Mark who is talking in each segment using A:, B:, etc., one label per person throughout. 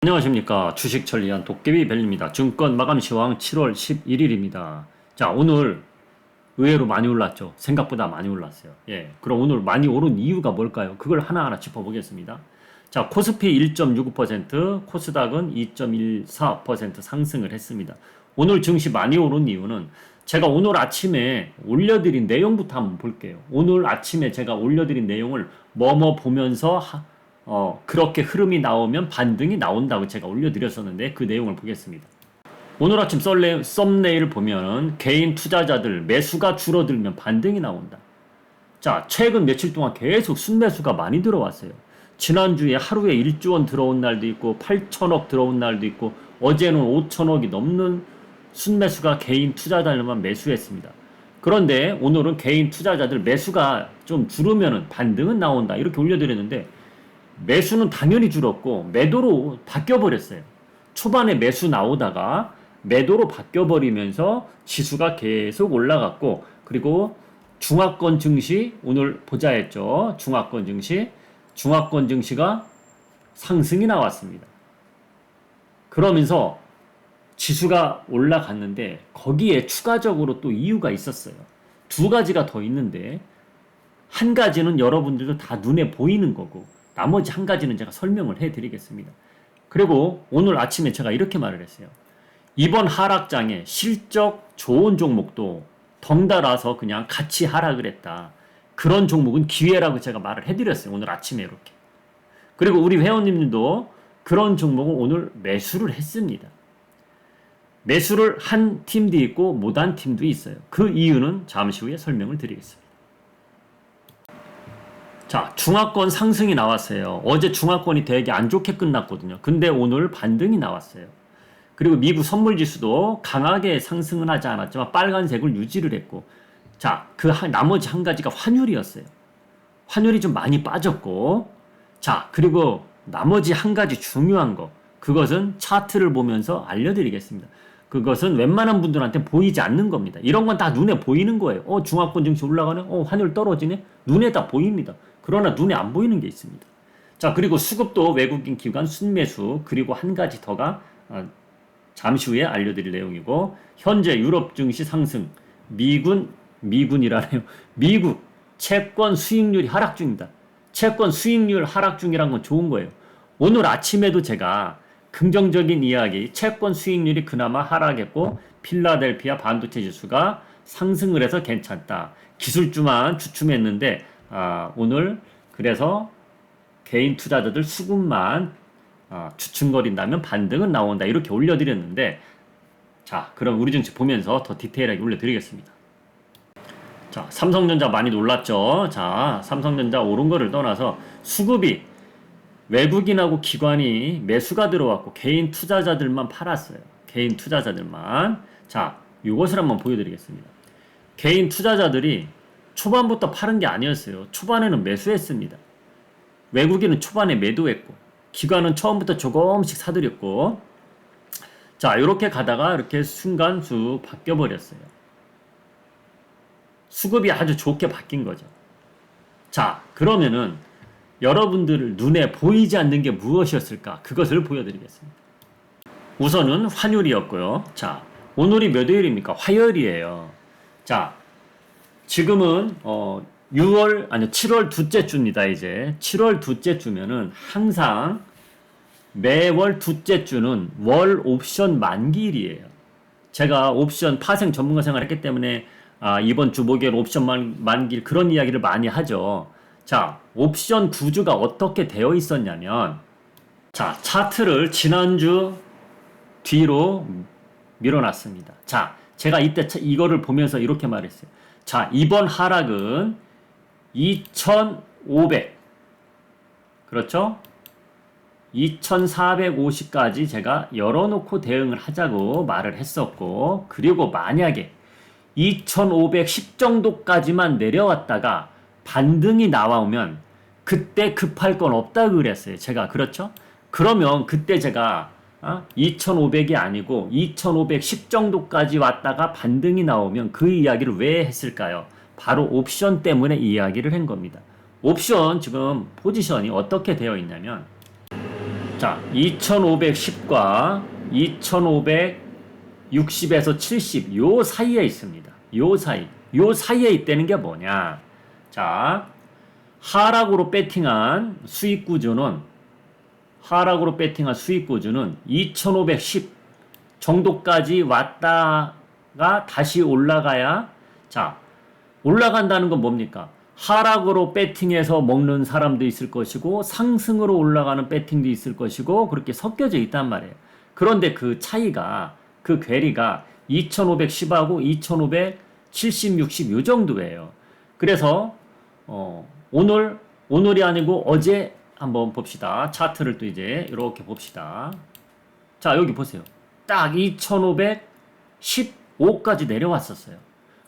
A: 안녕하십니까. 주식 천리안 도깨비 벨입니다. 증권 마감 시황 7월 11일입니다. 자, 오늘 의외로 많이 올랐죠. 생각보다 많이 올랐어요. 예. 그럼 오늘 많이 오른 이유가 뭘까요? 그걸 하나하나 짚어보겠습니다. 자, 코스피 1.65%, 코스닥은 2.14% 상승을 했습니다. 오늘 증시 많이 오른 이유는 제가 오늘 아침에 올려드린 내용부터 한번 볼게요. 오늘 아침에 제가 올려드린 내용을 뭐뭐 보면서 그렇게 흐름이 나오면 반등이 나온다고 제가 올려드렸었는데 그 내용을 보겠습니다. 오늘 아침 썸네일 보면은 개인 투자자들 매수가 줄어들면 반등이 나온다. 자, 최근 며칠 동안 계속 순매수가 많이 들어왔어요. 지난주에 하루에 1조 원 들어온 날도 있고 8천억 들어온 날도 있고 어제는 5천억이 넘는 순매수가 개인 투자자들만 매수했습니다. 그런데 오늘은 개인 투자자들 매수가 좀 줄으면은 반등은 나온다 이렇게 올려드렸는데 매수는 당연히 줄었고 매도로 바뀌어버렸어요. 초반에 매수 나오다가 매도로 바뀌어버리면서 지수가 계속 올라갔고, 그리고 중화권 증시 오늘 보자 했죠. 중화권 증시가 상승이 나왔습니다. 그러면서 지수가 올라갔는데 거기에 추가적으로 또 이유가 있었어요. 두 가지가 더 있는데 한 가지는 여러분들도 다 눈에 보이는 거고 나머지 한 가지는 제가 설명을 해드리겠습니다. 그리고 오늘 아침에 제가 이렇게 말을 했어요. 이번 하락장에 실적 좋은 종목도 덩달아서 그냥 같이 하락을 했다. 그런 종목은 기회라고 제가 말을 해드렸어요. 오늘 아침에 이렇게. 그리고 우리 회원님들도 그런 종목은 오늘 매수를 했습니다. 매수를 한 팀도 있고 못한 팀도 있어요. 그 이유는 잠시 후에 설명을 드리겠습니다. 자, 중화권 상승이 나왔어요. 어제 중화권이 되게 안 좋게 끝났거든요. 근데 오늘 반등이 나왔어요. 그리고 미국 선물지수도 강하게 상승은 하지 않았지만 빨간색을 유지를 했고, 자, 나머지 한 가지가 환율이었어요. 환율이 좀 많이 빠졌고, 자, 그리고 나머지 한 가지 중요한 거, 그것은 차트를 보면서 알려드리겠습니다. 그것은 웬만한 분들한테 보이지 않는 겁니다. 이런 건 다 눈에 보이는 거예요. 중화권 증시 올라가네? 환율 떨어지네? 눈에 다 보입니다. 그러나 눈에 안 보이는 게 있습니다. 자, 그리고 수급도 외국인 기관 순매수, 그리고 한 가지 더가 잠시 후에 알려드릴 내용이고, 현재 유럽 증시 상승, 미군이라네요. 미국 채권 수익률이 하락 중입니다. 채권 수익률 하락 중이란 건 좋은 거예요. 오늘 아침에도 제가 긍정적인 이야기, 채권 수익률이 그나마 하락했고 필라델피아 반도체 지수가 상승을 해서 괜찮다. 기술주만 주춤했는데 오늘 그래서 개인 투자자들 수급만 주춤거린다면 반등은 나온다. 이렇게 올려드렸는데, 자, 그럼 우리 증시 보면서 더 디테일하게 올려드리겠습니다. 자, 삼성전자 많이 놀랐죠. 자, 삼성전자 오른 거를 떠나서 수급이 외국인하고 기관이 매수가 들어왔고 개인 투자자들만 팔았어요. 개인 투자자들만. 자, 이것을 한번 보여드리겠습니다. 개인 투자자들이 초반부터 파는 게 아니었어요. 초반에는 매수했습니다. 외국인은 초반에 매도했고 기관은 처음부터 조금씩 사들였고, 자, 이렇게 가다가 이렇게 순간 쑥 바뀌어버렸어요. 수급이 아주 좋게 바뀐 거죠. 자, 그러면은 여러분들 눈에 보이지 않는 게 무엇이었을까? 그것을 보여드리겠습니다. 우선은 환율이었고요. 자, 오늘이 몇 요일입니까? 화요일이에요. 자, 지금은 7월 둘째 주입니다. 이제 7월 둘째 주면은 항상 매월 둘째 주는 월 옵션 만기일이에요. 제가 옵션 파생 전문가 생활을 했기 때문에 이번 주 목요일 옵션 만기일 그런 이야기를 많이 하죠. 자, 옵션 구조가 어떻게 되어 있었냐면, 자, 차트를 지난주 뒤로 밀어놨습니다. 자, 제가 이때 이거를 보면서 이렇게 말했어요. 자, 이번 하락은 2,500, 그렇죠? 2,450까지 제가 열어놓고 대응을 하자고 말을 했었고, 그리고 만약에 2,510 정도까지만 내려왔다가 반등이 나오면 그때 급할 건 없다고 그랬어요. 제가. 그렇죠? 그러면 그때 제가 2,500이 아니고 2,510 정도까지 왔다가 반등이 나오면 그 이야기를 왜 했을까요? 바로 옵션 때문에 이야기를 한 겁니다. 옵션 지금 포지션이 어떻게 되어 있냐면, 자, 2510과 2560에서 70, 요 사이에 있습니다. 요 사이에 있다는 게 뭐냐? 자, 하락으로 배팅한 수익 구조는 2510 정도까지 왔다가 다시 올라가야, 자, 올라간다는 건 뭡니까? 하락으로 배팅해서 먹는 사람도 있을 것이고 상승으로 올라가는 배팅도 있을 것이고 그렇게 섞여져 있단 말이에요. 그런데 그 차이가, 그 괴리가 2510하고 2570, 60 요 정도예요. 그래서 오늘이 아니고 어제 한번 봅시다. 차트를 또 이제 이렇게 봅시다. 자, 여기 보세요. 딱 2515까지 내려왔었어요.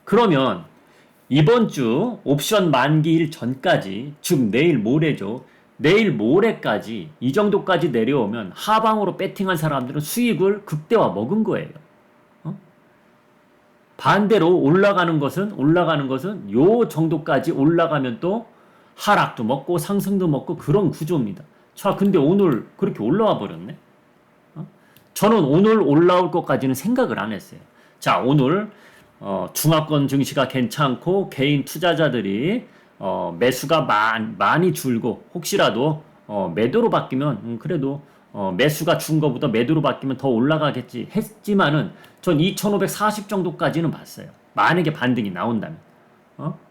A: 그러면 이번 주 옵션 만기일 전까지, 즉 내일 모레죠. 내일 모레까지 이 정도까지 내려오면 하방으로 배팅한 사람들은 수익을 극대화 먹은 거예요. 반대로 올라가는 것은 요 정도까지 올라가면 또 하락도 먹고 상승도 먹고 그런 구조입니다. 자, 근데 오늘 그렇게 올라와 버렸네. 저는 오늘 올라올 것까지는 생각을 안 했어요. 자, 오늘 중화권 증시가 괜찮고 개인 투자자들이 매수가 많이 줄고 혹시라도 매도로 바뀌면 그래도 매수가 준 거보다 매도로 바뀌면 더 올라가겠지 했지만은 전 2540 정도까지는 봤어요. 만약에 반등이 나온다면.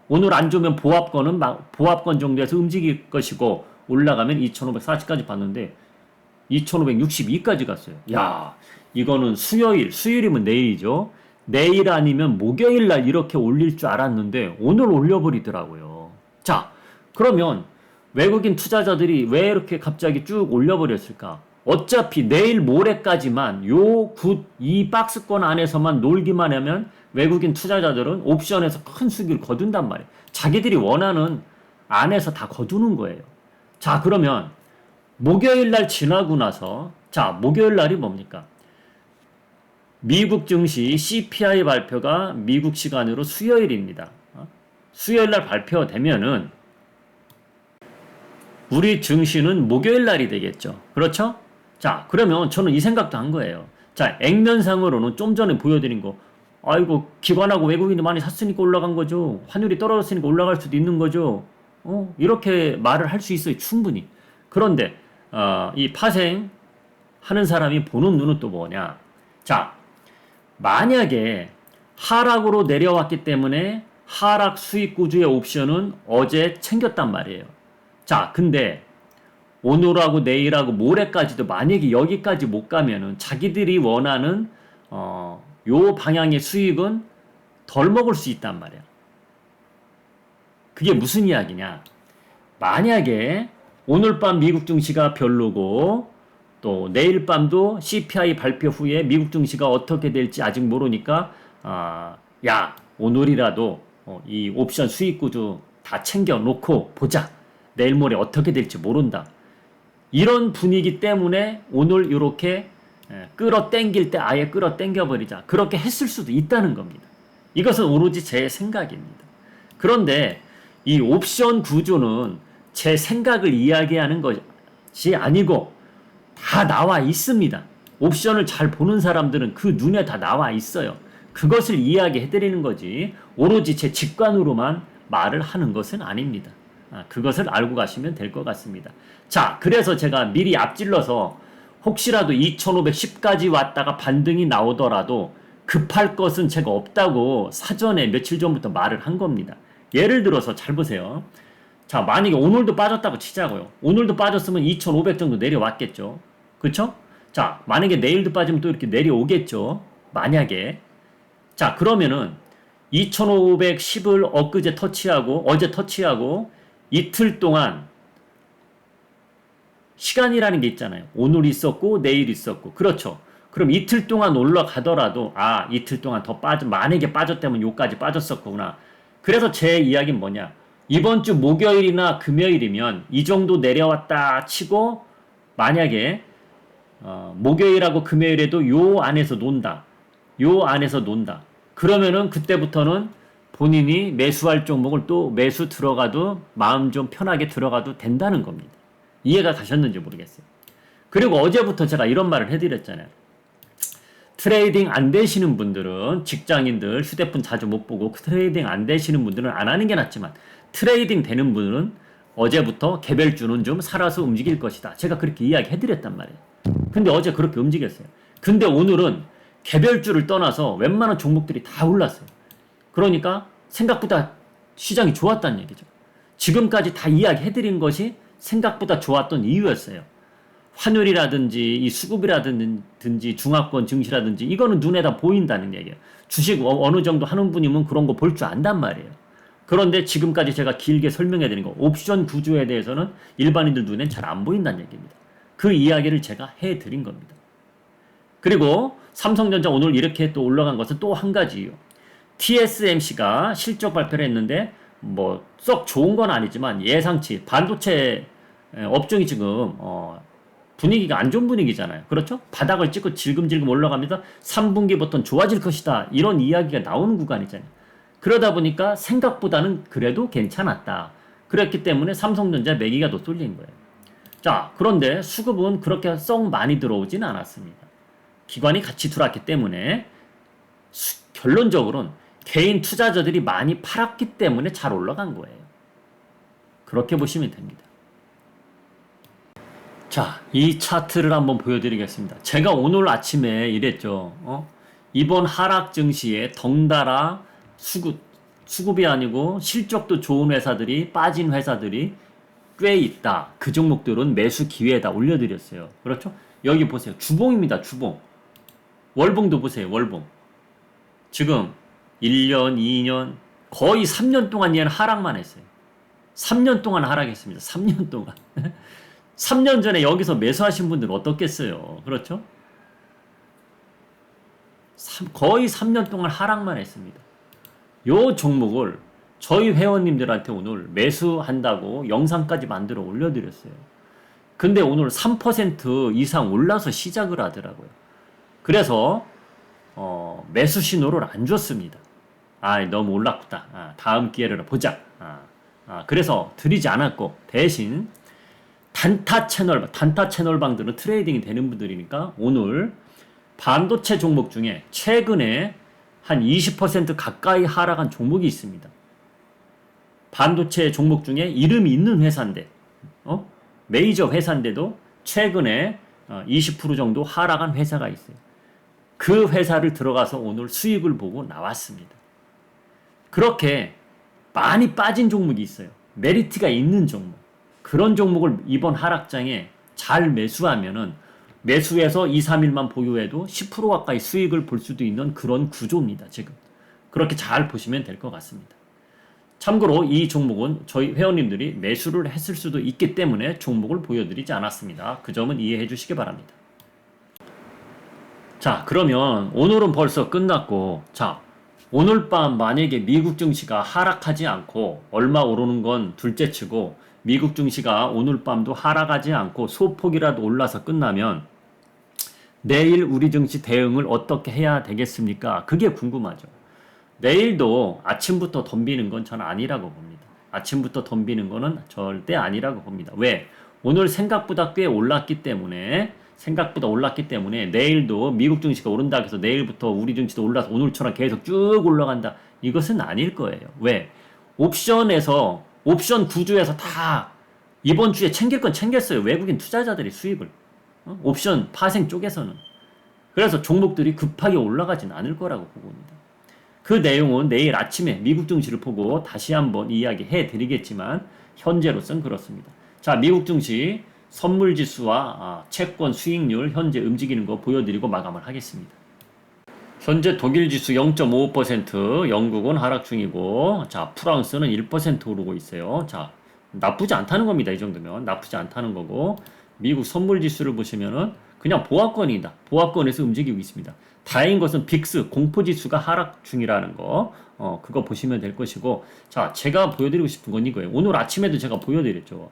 A: 오늘 안 좋으면 보합권 정도에서 움직일 것이고 올라가면 2540까지 봤는데 2562까지 갔어요. 야, 이거는 수요일이면 내일이죠. 내일 아니면 목요일 날 이렇게 올릴 줄 알았는데 오늘 올려버리더라고요. 자, 그러면 외국인 투자자들이 왜 이렇게 갑자기 쭉 올려버렸을까? 어차피 내일 모레까지만 이 박스권 안에서만 놀기만 하면 외국인 투자자들은 옵션에서 큰 수익을 거둔단 말이에요. 자기들이 원하는 안에서 다 거두는 거예요. 자, 그러면 목요일 날 지나고 나서, 자, 목요일 날이 뭡니까? 미국 증시 CPI 발표가 미국 시간으로 수요일입니다. 수요일 날 발표되면은 우리 증시는 목요일 날이 되겠죠. 그렇죠? 자, 그러면 저는 이 생각도 한 거예요. 자, 액면상으로는 좀 전에 보여드린 거, 아이고, 기관하고 외국인이 많이 샀으니까 올라간 거죠. 환율이 떨어졌으니까 올라갈 수도 있는 거죠. 이렇게 말을 할 수 있어요. 충분히. 그런데 이 파생 하는 사람이 보는 눈은 또 뭐냐? 자, 만약에 하락으로 내려왔기 때문에 하락 수익 구조의 옵션은 어제 챙겼단 말이에요. 자, 근데 오늘하고 내일하고 모레까지도 만약에 여기까지 못 가면은 자기들이 원하는 요 방향의 수익은 덜 먹을 수 있단 말이야. 그게 무슨 이야기냐? 만약에 오늘 밤 미국 증시가 별로고 또 내일 밤도 CPI 발표 후에 미국 증시가 어떻게 될지 아직 모르니까 야, 오늘이라도 이 옵션 수익 구조 다 챙겨 놓고 보자. 내일 모레 어떻게 될지 모른다. 이런 분위기 때문에 오늘 이렇게 끌어당길 때 아예 끌어당겨 버리자. 그렇게 했을 수도 있다는 겁니다. 이것은 오로지 제 생각입니다. 그런데 이 옵션 구조는 제 생각을 이야기하는 것이 아니고 다 나와 있습니다. 옵션을 잘 보는 사람들은 그 눈에 다 나와 있어요. 그것을 이야기해 드리는 거지 오로지 제 직관으로만 말을 하는 것은 아닙니다. 그것을 알고 가시면 될 것 같습니다. 자, 그래서 제가 미리 앞질러서 혹시라도 2510까지 왔다가 반등이 나오더라도 급할 것은 제가 없다고 사전에 며칠 전부터 말을 한 겁니다. 예를 들어서 잘 보세요. 자, 만약에 오늘도 빠졌다고 치자고요. 오늘도 빠졌으면 2500 정도 내려왔겠죠. 그쵸? 자, 만약에 내일도 빠지면 또 이렇게 내려오겠죠. 만약에. 자, 그러면은 2510을 엊그제 터치하고 어제 터치하고 이틀 동안 시간이라는 게 있잖아요. 오늘 있었고 내일 있었고. 그렇죠. 그럼 이틀 동안 올라가더라도 이틀 동안 더 만약에 빠졌다면 요까지 빠졌었구나. 그래서 제 이야기는 뭐냐? 이번 주 목요일이나 금요일이면 이 정도 내려왔다 치고 만약에 목요일하고 금요일에도 요 안에서 논다. 그러면은 그때부터는 본인이 매수할 종목을 또 매수 들어가도 마음 좀 편하게 들어가도 된다는 겁니다. 이해가 가셨는지 모르겠어요. 그리고 어제부터 제가 이런 말을 해드렸잖아요. 트레이딩 안 되시는 분들은, 직장인들 휴대폰 자주 못 보고 트레이딩 안 되시는 분들은 안 하는 게 낫지만, 트레이딩 되는 분들은 어제부터 개별주는 좀 살아서 움직일 것이다. 제가 그렇게 이야기 해드렸단 말이에요. 근데 어제 그렇게 움직였어요. 근데 오늘은 개별주를 떠나서 웬만한 종목들이 다 올랐어요. 그러니까 생각보다 시장이 좋았다는 얘기죠. 지금까지 다 이야기 해드린 것이 생각보다 좋았던 이유였어요. 환율이라든지 이 수급이라든지 중화권 증시라든지 이거는 눈에 다 보인다는 얘기예요. 주식 어느 정도 하는 분이면 그런 거 볼 줄 안단 말이에요. 그런데 지금까지 제가 길게 설명해 드린 거 옵션 구조에 대해서는 일반인들 눈엔 잘 안 보인다는 얘기입니다. 그 이야기를 제가 해 드린 겁니다. 그리고 삼성전자 오늘 이렇게 또 올라간 것은 또 한 가지 이유. TSMC가 실적 발표를 했는데 뭐 썩 좋은 건 아니지만 예상치 반도체 업종이 지금 분위기가 안 좋은 분위기잖아요. 그렇죠? 바닥을 찍고 질금질금 올라가면서 3분기부터는 좋아질 것이다. 이런 이야기가 나오는 구간이잖아요. 그러다 보니까 생각보다는 그래도 괜찮았다. 그랬기 때문에 삼성전자 매기가 더 쏠린 거예요. 자, 그런데 수급은 그렇게 썩 많이 들어오진 않았습니다. 기관이 같이 들어왔기 때문에 결론적으로는 개인 투자자들이 많이 팔았기 때문에 잘 올라간 거예요. 그렇게 보시면 됩니다. 자, 이 차트를 한번 보여드리겠습니다. 제가 오늘 아침에 이랬죠. 이번 하락 증시에 덩달아 수급이 아니고 실적도 좋은 회사들이 빠진 회사들이 꽤 있다. 그 종목들은 매수 기회에다 올려드렸어요. 그렇죠? 여기 보세요. 주봉입니다. 주봉. 월봉도 보세요. 월봉. 지금 1년, 2년, 거의 3년 동안 얘는 하락만 했어요. 3년 동안 하락했습니다. 3년 동안. 3년 전에 여기서 매수하신 분들은 어떻겠어요? 그렇죠? 거의 3년 동안 하락만 했습니다. 요 종목을 저희 회원님들한테 오늘 매수한다고 영상까지 만들어 올려드렸어요. 근데 오늘 3% 이상 올라서 시작을 하더라고요. 그래서 매수 신호를 안 줬습니다. 너무 올랐다. 다음 기회를 보자. 그래서 드리지 않았고 대신 단타 채널방들은 트레이딩이 되는 분들이니까 오늘 반도체 종목 중에 최근에 한 20% 가까이 하락한 종목이 있습니다. 반도체 종목 중에 이름이 있는 회사인데, 메이저 회사인데도 최근에 20% 정도 하락한 회사가 있어요. 그 회사를 들어가서 오늘 수익을 보고 나왔습니다. 그렇게 많이 빠진 종목이 있어요. 메리트가 있는 종목. 그런 종목을 이번 하락장에 잘 매수하면은 매수해서 2, 3일만 보유해도 10% 가까이 수익을 볼 수도 있는 그런 구조입니다. 지금. 그렇게 잘 보시면 될 것 같습니다. 참고로 이 종목은 저희 회원님들이 매수를 했을 수도 있기 때문에 종목을 보여드리지 않았습니다. 그 점은 이해해 주시기 바랍니다. 자, 그러면 오늘은 벌써 끝났고, 자, 오늘 밤 만약에 미국 증시가 하락하지 않고 얼마 오르는 건 둘째 치고 미국 증시가 오늘 밤도 하락하지 않고 소폭이라도 올라서 끝나면 내일 우리 증시 대응을 어떻게 해야 되겠습니까? 그게 궁금하죠. 내일도 아침부터 덤비는 건 저는 아니라고 봅니다. 아침부터 덤비는 거는 절대 아니라고 봅니다. 왜? 오늘 생각보다 꽤 올랐기 때문에 내일도 미국 증시가 오른다 해서 내일부터 우리 증시도 올라서 오늘처럼 계속 쭉 올라간다. 이것은 아닐 거예요. 왜? 옵션 구조에서 다 이번 주에 챙길 건 챙겼어요. 외국인 투자자들이 수익을. 옵션 파생 쪽에서는. 그래서 종목들이 급하게 올라가진 않을 거라고 보고 옵니다. 그 내용은 내일 아침에 미국 증시를 보고 다시 한번 이야기해 드리겠지만 현재로서는 그렇습니다. 자, 미국 증시 선물지수와 채권 수익률 현재 움직이는 거 보여드리고 마감을 하겠습니다. 현재 독일 지수 0.55%, 영국은 하락 중이고, 자, 프랑스는 1% 오르고 있어요. 자, 나쁘지 않다는 겁니다. 이 정도면 나쁘지 않다는 거고, 미국 선물 지수를 보시면은 그냥 보합권이다. 보합권에서 움직이고 있습니다. 다행인 것은 빅스 공포 지수가 하락 중이라는 거, 그거 보시면 될 것이고, 자, 제가 보여드리고 싶은 건 이거예요. 오늘 아침에도 제가 보여드렸죠.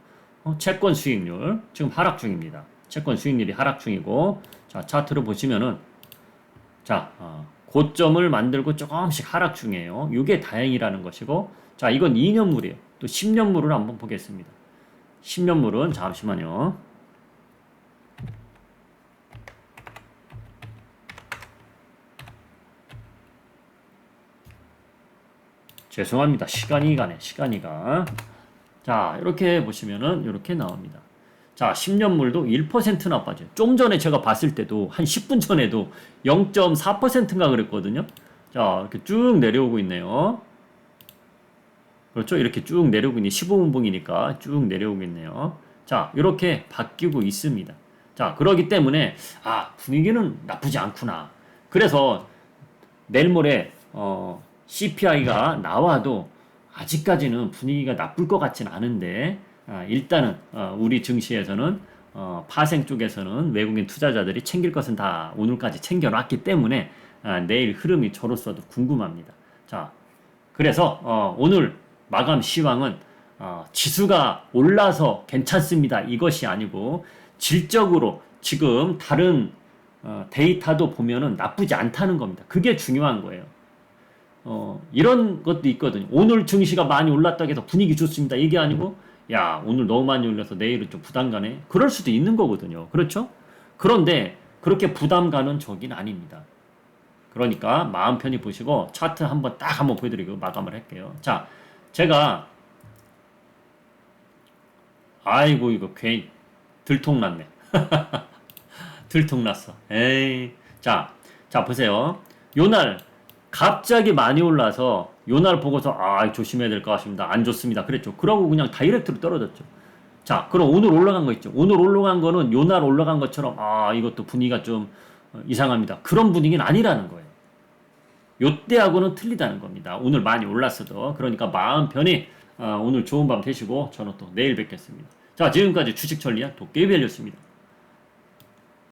A: 채권 수익률 지금 하락 중입니다. 채권 수익률이 하락 중이고, 자, 차트를 보시면은 자, 고점을 만들고 조금씩 하락 중이에요. 이게 다행이라는 것이고, 자, 이건 2년물이에요. 또 10년물을 한번 보겠습니다. 10년물은 잠시만요. 죄송합니다. 시간이 가네. 시간이 가. 자, 이렇게 보시면은 이렇게 나옵니다. 자, 10년물도 1%나 빠져요. 좀 전에 제가 봤을 때도 한 10분 전에도 0.4%인가 그랬거든요. 자, 이렇게 쭉 내려오고 있네요. 그렇죠? 이렇게 쭉 내려오고 있니 15분봉이니까 쭉 내려오고 있네요. 자, 이렇게 바뀌고 있습니다. 자, 그러기 때문에 분위기는 나쁘지 않구나. 그래서 내일 모레 CPI가 나와도 아직까지는 분위기가 나쁠 것 같진 않은데 일단은 우리 증시에서는 파생 쪽에서는 외국인 투자자들이 챙길 것은 다 오늘까지 챙겨놨기 때문에 내일 흐름이 저로서도 궁금합니다. 자, 그래서 오늘 마감 시황은 지수가 올라서 괜찮습니다. 이것이 아니고 질적으로 지금 다른 데이터도 보면은 나쁘지 않다는 겁니다. 그게 중요한 거예요. 이런 것도 있거든요. 오늘 증시가 많이 올랐다고 해서 분위기 좋습니다. 이게 아니고, 야, 오늘 너무 많이 올려서 내일은 좀 부담 가네. 그럴 수도 있는 거거든요. 그렇죠? 그런데 그렇게 부담 가는 적인 아닙니다. 그러니까 마음 편히 보시고 차트 한번 딱 한번 보여드리고 마감을 할게요. 자, 제가 아이고 이거 괜히 들통났네. 들통났어. 에이. 자 보세요. 요날 갑자기 많이 올라서 요날 보고서 조심해야 될 것 같습니다. 안 좋습니다. 그랬죠. 그러고 그냥 다이렉트로 떨어졌죠. 자, 그럼 오늘 올라간 거 있죠. 오늘 올라간 거는 요날 올라간 것처럼 이것도 분위기가 좀 이상합니다. 그런 분위기는 아니라는 거예요. 요때하고는 틀리다는 겁니다. 오늘 많이 올랐어도. 그러니까 마음 편히 오늘 좋은 밤 되시고 저는 또 내일 뵙겠습니다. 자, 지금까지 주식 천리안 도깨비엘이었습니다.